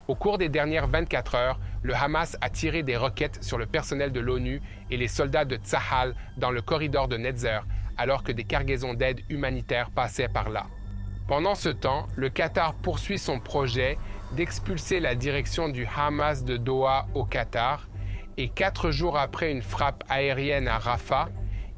Au cours des dernières 24 heures, le Hamas a tiré des roquettes sur le personnel de l'ONU et les soldats de Tsahal dans le corridor de Netzer, alors que des cargaisons d'aide humanitaire passaient par là. Pendant ce temps, le Qatar poursuit son projet d'expulser la direction du Hamas de Doha au Qatar, et 4 jours après une frappe aérienne à Rafah,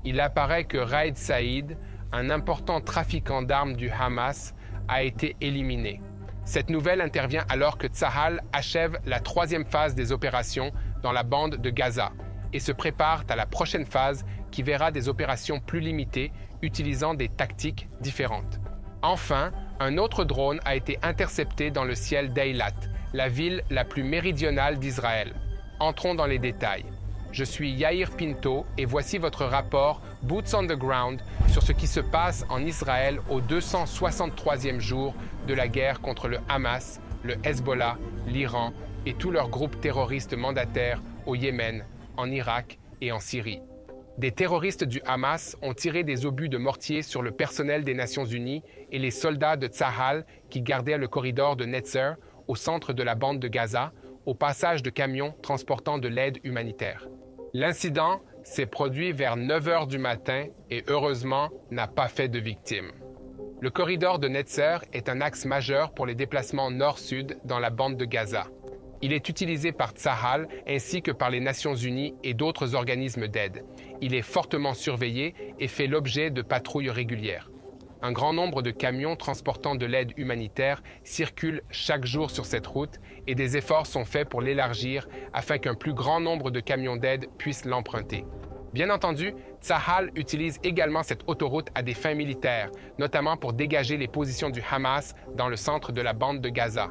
il apparaît que Raed Saïd, un important trafiquant d'armes du Hamas, a été éliminé. Cette nouvelle intervient alors que Tsahal achève la 3e phase des opérations dans la bande de Gaza et se prépare à la prochaine phase qui verra des opérations plus limitées utilisant des tactiques différentes. Enfin, un autre drone a été intercepté dans le ciel d'Eilat, la ville la plus méridionale d'Israël. Entrons dans les détails. Je suis Yair Pinto et voici votre rapport Boots on the Ground sur ce qui se passe en Israël au 263e jour de la guerre contre le Hamas, le Hezbollah, l'Iran et tous leurs groupes terroristes mandataires au Yémen, en Irak et en Syrie. Des terroristes du Hamas ont tiré des obus de mortier sur le personnel des Nations Unies et les soldats de Tsahal qui gardaient le corridor de Netzer au centre de la bande de Gaza, au passage de camions transportant de l'aide humanitaire. L'incident s'est produit vers 9 h du matin et heureusement n'a pas fait de victimes. Le corridor de Netzer est un axe majeur pour les déplacements nord-sud dans la bande de Gaza. Il est utilisé par Tsahal ainsi que par les Nations Unies et d'autres organismes d'aide. Il est fortement surveillé et fait l'objet de patrouilles régulières. Un grand nombre de camions transportant de l'aide humanitaire circulent chaque jour sur cette route et des efforts sont faits pour l'élargir afin qu'un plus grand nombre de camions d'aide puissent l'emprunter. Bien entendu, Tsahal utilise également cette autoroute à des fins militaires, notamment pour dégager les positions du Hamas dans le centre de la bande de Gaza.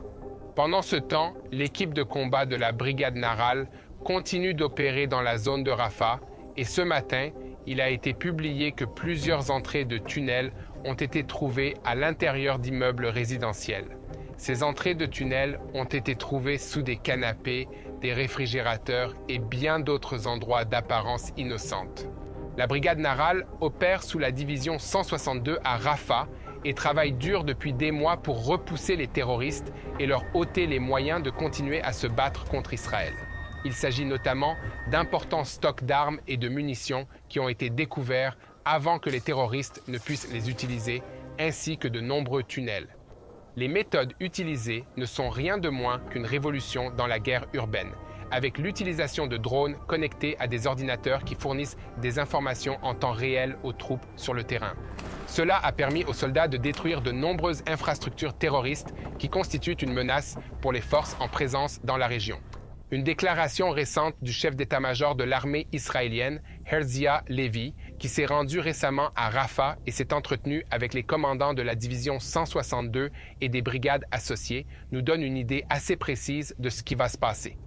Pendant ce temps, l'équipe de combat de la brigade Nahal continue d'opérer dans la zone de Rafah et ce matin, il a été publié que plusieurs entrées de tunnels ont été trouvées à l'intérieur d'immeubles résidentiels. Ces entrées de tunnels ont été trouvées sous des canapés, des réfrigérateurs et bien d'autres endroits d'apparence innocente. La brigade Nahal opère sous la division 162 à Rafah et travaille dur depuis des mois pour repousser les terroristes et leur ôter les moyens de continuer à se battre contre Israël. Il s'agit notamment d'importants stocks d'armes et de munitions qui ont été découverts avant que les terroristes ne puissent les utiliser, ainsi que de nombreux tunnels. Les méthodes utilisées ne sont rien de moins qu'une révolution dans la guerre urbaine, avec l'utilisation de drones connectés à des ordinateurs qui fournissent des informations en temps réel aux troupes sur le terrain. Cela a permis aux soldats de détruire de nombreuses infrastructures terroristes qui constituent une menace pour les forces en présence dans la région. Une déclaration récente du chef d'état-major de l'armée israélienne, Herzia Levi, qui s'est rendu récemment à Rafah et s'est entretenu avec les commandants de la division 162 et des brigades associées, nous donne une idée assez précise de ce qui va se passer.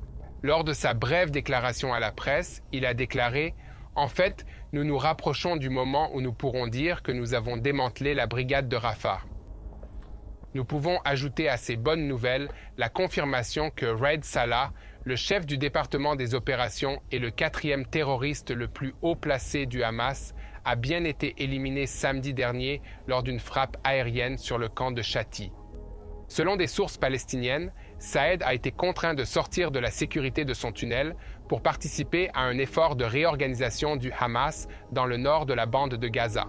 Lors de sa brève déclaration à la presse, il a déclaré « En fait, nous nous rapprochons du moment où nous pourrons dire que nous avons démantelé la brigade de Rafah. » Nous pouvons ajouter à ces bonnes nouvelles la confirmation que Raed Salah, le chef du département des opérations et le 4e terroriste le plus haut placé du Hamas, a bien été éliminé samedi dernier lors d'une frappe aérienne sur le camp de Shati. Selon des sources palestiniennes, Saïd a été contraint de sortir de la sécurité de son tunnel pour participer à un effort de réorganisation du Hamas dans le nord de la bande de Gaza.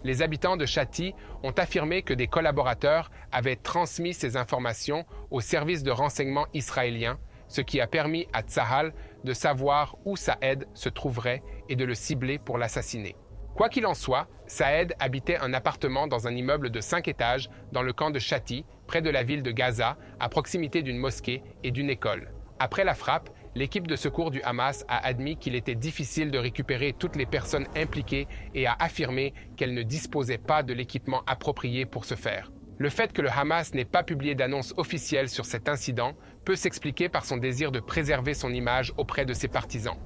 Les habitants de Shati ont affirmé que des collaborateurs avaient transmis ces informations au service de renseignement israélien, ce qui a permis à Tsahal de savoir où Saïd se trouverait et de le cibler pour l'assassiner. Quoi qu'il en soit, Saïd habitait un appartement dans un immeuble de 5 étages dans le camp de Shati, près de la ville de Gaza, à proximité d'une mosquée et d'une école. Après la frappe, l'équipe de secours du Hamas a admis qu'il était difficile de récupérer toutes les personnes impliquées et a affirmé qu'elle ne disposait pas de l'équipement approprié pour ce faire. Le fait que le Hamas n'ait pas publié d'annonce officielle sur cet incident peut s'expliquer par son désir de préserver son image auprès de ses partisans.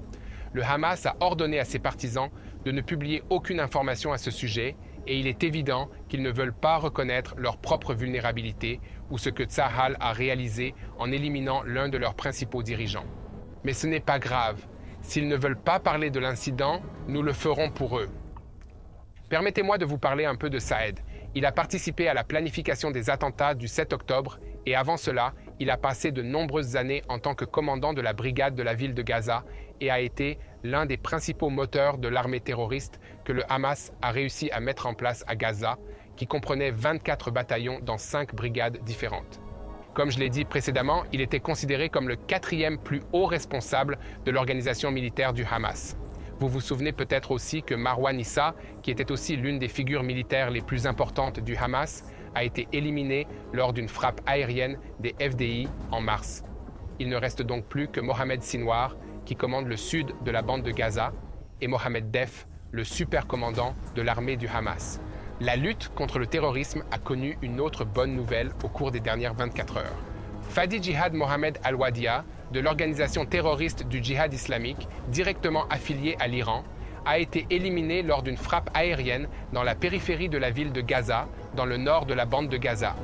Le Hamas a ordonné à ses partisans de ne publier aucune information à ce sujet et il est évident qu'ils ne veulent pas reconnaître leur propre vulnérabilité ou ce que Tsahal a réalisé en éliminant l'un de leurs principaux dirigeants. Mais ce n'est pas grave. S'ils ne veulent pas parler de l'incident, nous le ferons pour eux. Permettez-moi de vous parler un peu de Saïd. Il a participé à la planification des attentats du 7 octobre et avant cela, Il a passé de nombreuses années en tant que commandant de la brigade de la ville de Gaza et a été l'un des principaux moteurs de l'armée terroriste que le Hamas a réussi à mettre en place à Gaza, qui comprenait 24 bataillons dans 5 brigades différentes. Comme je l'ai dit précédemment, il était considéré comme le 4e plus haut responsable de l'organisation militaire du Hamas. Vous vous souvenez peut-être aussi que Marwan Issa, qui était aussi l'une des figures militaires les plus importantes du Hamas, a été éliminé lors d'une frappe aérienne des FDI en mars. Il ne reste donc plus que Mohamed Sinwar, qui commande le sud de la bande de Gaza, et Mohamed Def, le super-commandant de l'armée du Hamas. La lutte contre le terrorisme a connu une autre bonne nouvelle au cours des dernières 24 heures. Fadi Jihad Mohamed Al-Wadia, de l'organisation terroriste du djihad islamique, directement affiliée à l'Iran, a été éliminé lors d'une frappe aérienne dans la périphérie de la ville de Gaza, dans le nord de la bande de Gaza.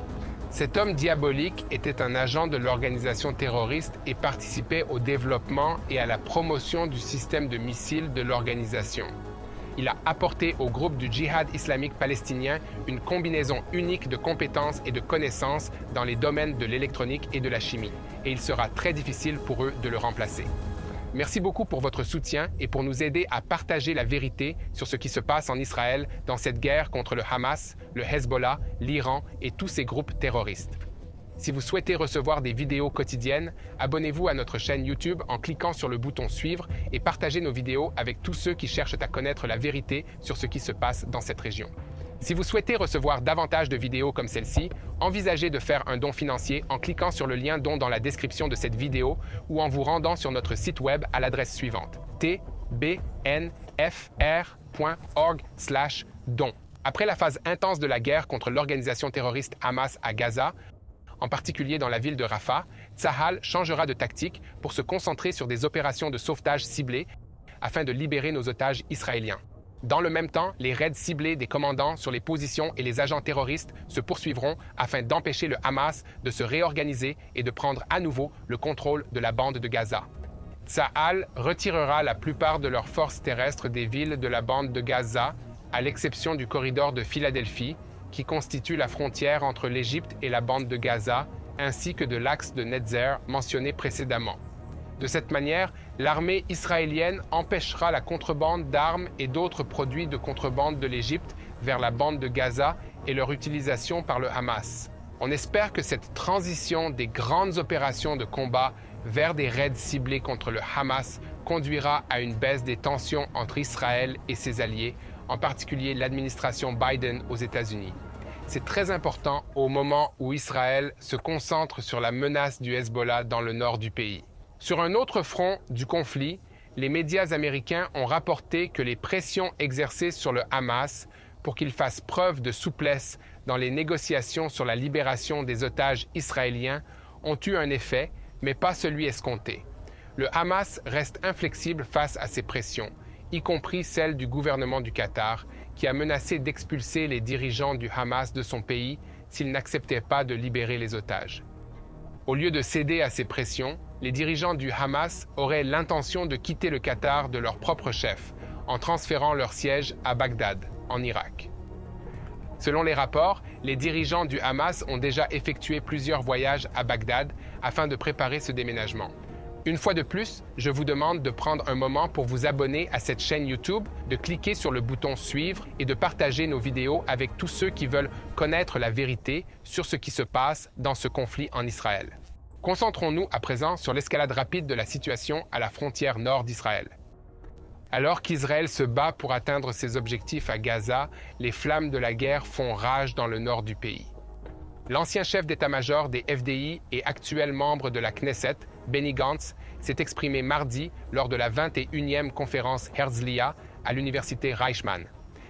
Cet homme diabolique était un agent de l'organisation terroriste et participait au développement et à la promotion du système de missiles de l'organisation. Il a apporté au groupe du djihad islamique palestinien une combinaison unique de compétences et de connaissances dans les domaines de l'électronique et de la chimie, et il sera très difficile pour eux de le remplacer. Merci beaucoup pour votre soutien et pour nous aider à partager la vérité sur ce qui se passe en Israël dans cette guerre contre le Hamas, le Hezbollah, l'Iran et tous ces groupes terroristes. Si vous souhaitez recevoir des vidéos quotidiennes, abonnez-vous à notre chaîne YouTube en cliquant sur le bouton Suivre et partagez nos vidéos avec tous ceux qui cherchent à connaître la vérité sur ce qui se passe dans cette région. Si vous souhaitez recevoir davantage de vidéos comme celle-ci, envisagez de faire un don financier en cliquant sur le lien don dans la description de cette vidéo ou en vous rendant sur notre site web à l'adresse suivante: tbnfr.org/don. Après la phase intense de la guerre contre l'organisation terroriste Hamas à Gaza, en particulier dans la ville de Rafah, Tsahal changera de tactique pour se concentrer sur des opérations de sauvetage ciblées afin de libérer nos otages israéliens. Dans le même temps, les raids ciblés des commandants sur les positions et les agents terroristes se poursuivront afin d'empêcher le Hamas de se réorganiser et de prendre à nouveau le contrôle de la bande de Gaza. Tsahal retirera la plupart de leurs forces terrestres des villes de la bande de Gaza, à l'exception du corridor de Philadelphie, qui constitue la frontière entre l'Égypte et la bande de Gaza, ainsi que de l'axe de Netzer mentionné précédemment. De cette manière, l'armée israélienne empêchera la contrebande d'armes et d'autres produits de contrebande de l'Égypte vers la bande de Gaza et leur utilisation par le Hamas. On espère que cette transition des grandes opérations de combat vers des raids ciblés contre le Hamas conduira à une baisse des tensions entre Israël et ses alliés, en particulier l'administration Biden aux États-Unis. C'est très important au moment où Israël se concentre sur la menace du Hezbollah dans le nord du pays. Sur un autre front du conflit, les médias américains ont rapporté que les pressions exercées sur le Hamas pour qu'il fasse preuve de souplesse dans les négociations sur la libération des otages israéliens ont eu un effet, mais pas celui escompté. Le Hamas reste inflexible face à ces pressions, y compris celle du gouvernement du Qatar, qui a menacé d'expulser les dirigeants du Hamas de son pays s'ils n'acceptaient pas de libérer les otages. Au lieu de céder à ces pressions, les dirigeants du Hamas auraient l'intention de quitter le Qatar de leur propre chef, en transférant leur siège à Bagdad, en Irak. Selon les rapports, les dirigeants du Hamas ont déjà effectué plusieurs voyages à Bagdad afin de préparer ce déménagement. Une fois de plus, je vous demande de prendre un moment pour vous abonner à cette chaîne YouTube, de cliquer sur le bouton Suivre et de partager nos vidéos avec tous ceux qui veulent connaître la vérité sur ce qui se passe dans ce conflit en Israël. Concentrons-nous à présent sur l'escalade rapide de la situation à la frontière nord d'Israël. Alors qu'Israël se bat pour atteindre ses objectifs à Gaza, les flammes de la guerre font rage dans le nord du pays. L'ancien chef d'état-major des FDI et actuel membre de la Knesset, Benny Gantz, s'est exprimé mardi lors de la 21e conférence Herzliya à l'université Reichman.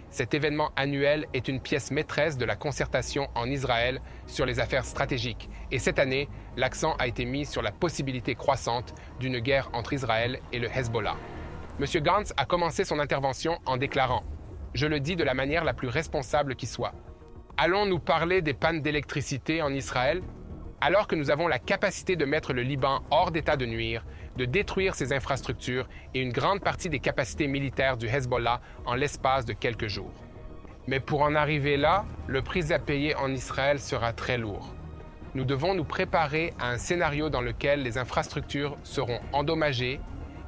Cet événement annuel est une pièce maîtresse de la concertation en Israël sur les affaires stratégiques et cette année, l'accent a été mis sur la possibilité croissante d'une guerre entre Israël et le Hezbollah. M. Gantz a commencé son intervention en déclarant « Je le dis de la manière la plus responsable qui soit. Allons-nous parler des pannes d'électricité en Israël ? Alors que nous avons la capacité de mettre le Liban hors d'état de nuire, de détruire ses infrastructures et une grande partie des capacités militaires du Hezbollah en l'espace de quelques jours. Mais pour en arriver là, le prix à payer en Israël sera très lourd. nous devons nous préparer à un scénario dans lequel les infrastructures seront endommagées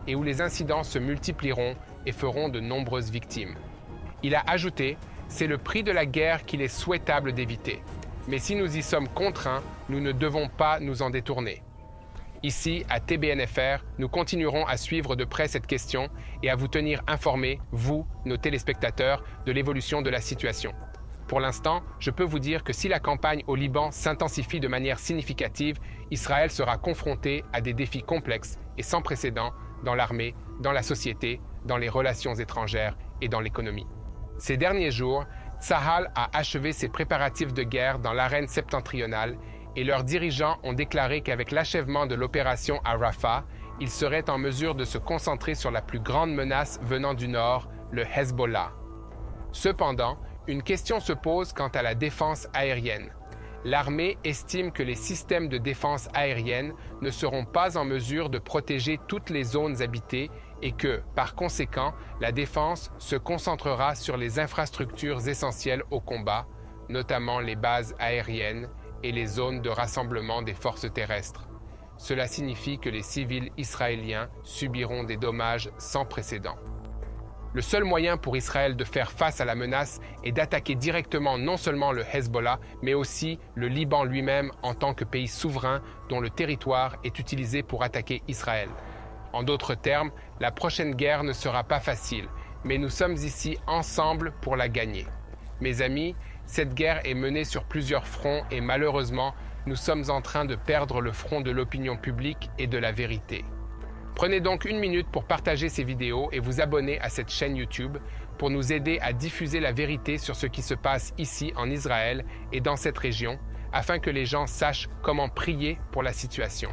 et où les incidents se multiplieront et feront de nombreuses victimes. Il a ajouté, c'est le prix de la guerre qu'il est souhaitable d'éviter. Mais si nous y sommes contraints, nous ne devons pas nous en détourner. Ici, à TBNFR, nous continuerons à suivre de près cette question et à vous tenir informés, vous, nos téléspectateurs, de l'évolution de la situation. Pour l'instant, je peux vous dire que si la campagne au Liban s'intensifie de manière significative, Israël sera confronté à des défis complexes et sans précédent dans l'armée, dans la société, dans les relations étrangères et dans l'économie. Ces derniers jours, Tsahal a achevé ses préparatifs de guerre dans l'arène septentrionale et leurs dirigeants ont déclaré qu'avec l'achèvement de l'opération à Rafah, ils seraient en mesure de se concentrer sur la plus grande menace venant du nord, le Hezbollah. Cependant, une question se pose quant à la défense aérienne. L'armée estime que les systèmes de défense aérienne ne seront pas en mesure de protéger toutes les zones habitées et que, par conséquent, la défense se concentrera sur les infrastructures essentielles au combat, notamment les bases aériennes et les zones de rassemblement des forces terrestres. Cela signifie que les civils israéliens subiront des dommages sans précédent. Le seul moyen pour Israël de faire face à la menace est d'attaquer directement non seulement le Hezbollah, mais aussi le Liban lui-même en tant que pays souverain dont le territoire est utilisé pour attaquer Israël. En d'autres termes, la prochaine guerre ne sera pas facile, mais nous sommes ici ensemble pour la gagner. Mes amis, cette guerre est menée sur plusieurs fronts et malheureusement, nous sommes en train de perdre le front de l'opinion publique et de la vérité. Prenez donc une minute pour partager ces vidéos et vous abonner à cette chaîne YouTube pour nous aider à diffuser la vérité sur ce qui se passe ici en Israël et dans cette région, afin que les gens sachent comment prier pour la situation.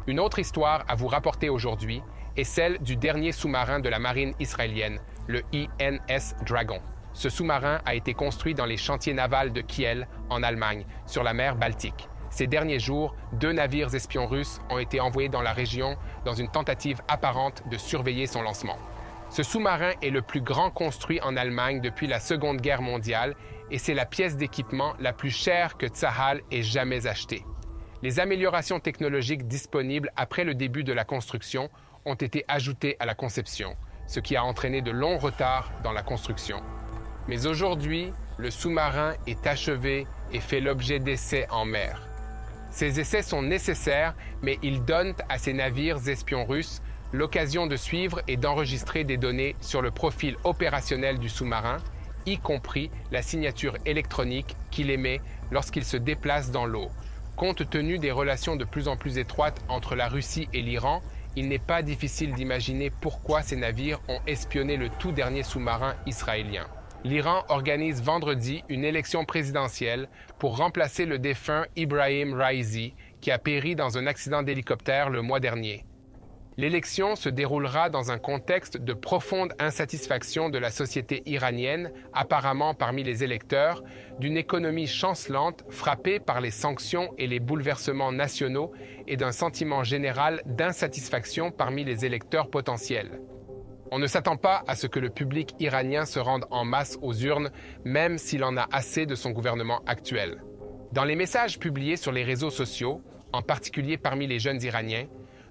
Une autre histoire à vous rapporter aujourd'hui est celle du dernier sous-marin de la marine israélienne, le INS Dragon. Ce sous-marin a été construit dans les chantiers navals de Kiel, en Allemagne, sur la mer Baltique. Ces derniers jours, 2 navires espions russes ont été envoyés dans la région dans une tentative apparente de surveiller son lancement. Ce sous-marin est le plus grand construit en Allemagne depuis la Seconde Guerre mondiale et c'est la pièce d'équipement la plus chère que Tsahal ait jamais achetée. Les améliorations technologiques disponibles après le début de la construction ont été ajoutées à la conception, ce qui a entraîné de longs retards dans la construction. Mais aujourd'hui, le sous-marin est achevé et fait l'objet d'essais en mer. Ces essais sont nécessaires, mais ils donnent à ces navires espions russes l'occasion de suivre et d'enregistrer des données sur le profil opérationnel du sous-marin, y compris la signature électronique qu'il émet lorsqu'il se déplace dans l'eau. Compte tenu des relations de plus en plus étroites entre la Russie et l'Iran, il n'est pas difficile d'imaginer pourquoi ces navires ont espionné le tout dernier sous-marin israélien. L'Iran organise vendredi une élection présidentielle pour remplacer le défunt Ibrahim Raisi, qui a péri dans un accident d'hélicoptère le mois dernier. L'élection se déroulera dans un contexte de profonde insatisfaction de la société iranienne, apparemment parmi les électeurs, d'une économie chancelante frappée par les sanctions et les bouleversements nationaux et d'un sentiment général d'insatisfaction parmi les électeurs potentiels. On ne s'attend pas à ce que le public iranien se rende en masse aux urnes, même s'il en a assez de son gouvernement actuel. Dans les messages publiés sur les réseaux sociaux, en particulier parmi les jeunes Iraniens,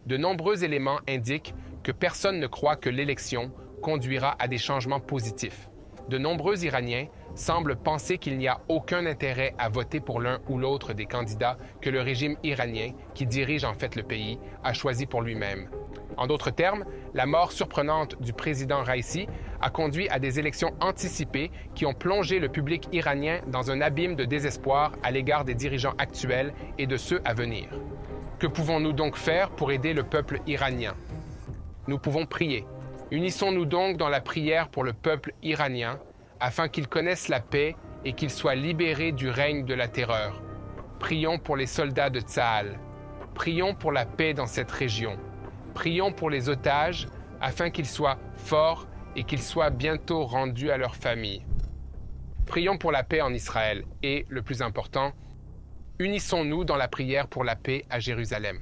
de nombreux éléments indiquent que personne ne croit que l'élection conduira à des changements positifs. De nombreux Iraniens semblent penser qu'il n'y a aucun intérêt à voter pour l'un ou l'autre des candidats que le régime iranien, qui dirige en fait le pays, a choisi pour lui-même. En d'autres termes, la mort surprenante du président Raisi a conduit à des élections anticipées qui ont plongé le public iranien dans un abîme de désespoir à l'égard des dirigeants actuels et de ceux à venir. Que pouvons-nous donc faire pour aider le peuple iranien? Nous pouvons prier. Unissons-nous donc dans la prière pour le peuple iranien, afin qu'il connaisse la paix et qu'il soit libéré du règne de la terreur. Prions pour les soldats de Tsahal. Prions pour la paix dans cette région. Prions pour les otages, afin qu'ils soient forts et qu'ils soient bientôt rendus à leurs familles. Prions pour la paix en Israël et, le plus important, unissons-nous dans la prière pour la paix à Jérusalem.